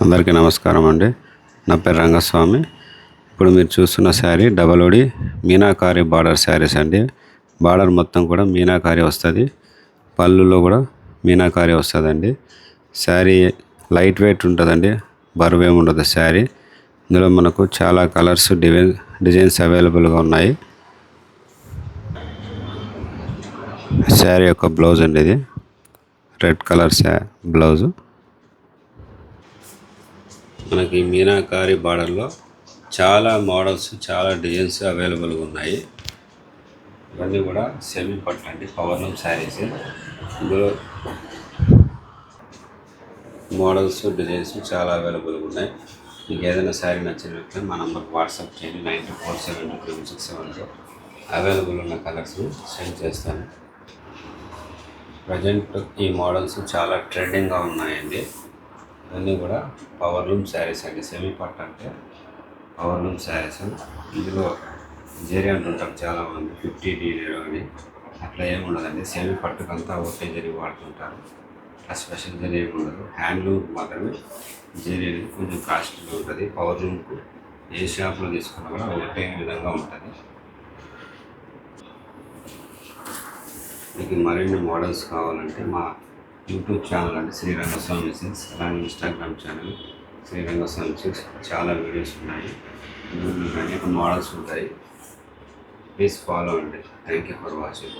అందరికీ నమస్కారం అండి. నా పేరు రంగస్వామి. ఇప్పుడు మీరు చూస్తున్న శారీ డబల్ ఓడి మీనాకారి బార్డర్ శారీస్ అండి. బార్డర్ మొత్తం కూడా మీనాకారి వస్తుంది. పళ్ళులో కూడా మీనాకారి వస్తుందండి. శారీ లైట్ వెయిట్ ఉంటుందండి, బరువు ఏమి ఉండదు శారీ. ఇందులో మనకు చాలా కలర్స్ డిజైన్స్ అవైలబుల్గా ఉన్నాయి. శారీ యొక్క బ్లౌజ్ అండి, ఇది రెడ్ కలర్ బ్లౌజు. మనకి మీనాకారి బార్డర్లో చాలా మోడల్స్, చాలా డిజైన్స్ అవైలబుల్గా ఉన్నాయి. ఇవన్నీ కూడా సెమీ పట్టు అండి, పవర్లూమ్ శారీస్. ఇందులో మోడల్స్, డిజైన్స్ చాలా అవైలబుల్గా ఉన్నాయి. మీకు ఏదైనా శారీ నచ్చినట్లయితే మా నంబర్కి వాట్సాప్ చేయండి. 92472670 అవైలబుల్ ఉన్న కలర్స్ సెండ్ చేస్తాను. ప్రజెంట్ ఈ మోడల్స్ చాలా ట్రెండింగ్గా ఉన్నాయండి. ఇవన్నీ కూడా పవర్లూమ్ శారీస్ అండి. సెమీ పట్టు అంటే పవర్లూమ్ శారీస్. ఇందులో జరీ అంటుంటారు చాలామంది, 50 డీలర్ అని. అట్లా ఏమి ఉండదండి. సెమీ పట్టుకంతా ఒకటే జరీ వాడుతుంటారు. అట్లా స్పెషల్ జరీ ఏమి ఉండదు. హ్యాండ్లూమ్ మాత్రమే జరీ అనేది కొంచెం కాస్ట్లీగా ఉంటుంది. పవర్లూమ్కు ఏ షాప్లో తీసుకున్నా కూడా ఒకటే విధంగా ఉంటుంది. మీకు మరిన్ని మోడల్స్ కావాలంటే మా యూట్యూబ్ ఛానల్ అంటే శ్రీ రంగస్వామి సిల్క్స్, అలాగే Instagram channel Shri Rangaswamy Silks, చాలా వీడియోస్ ఉన్నాయి. ఇందులో అనేక మోడల్స్ ఉంటాయి. ప్లీజ్ ఫాలో అండి. Thank you for watching.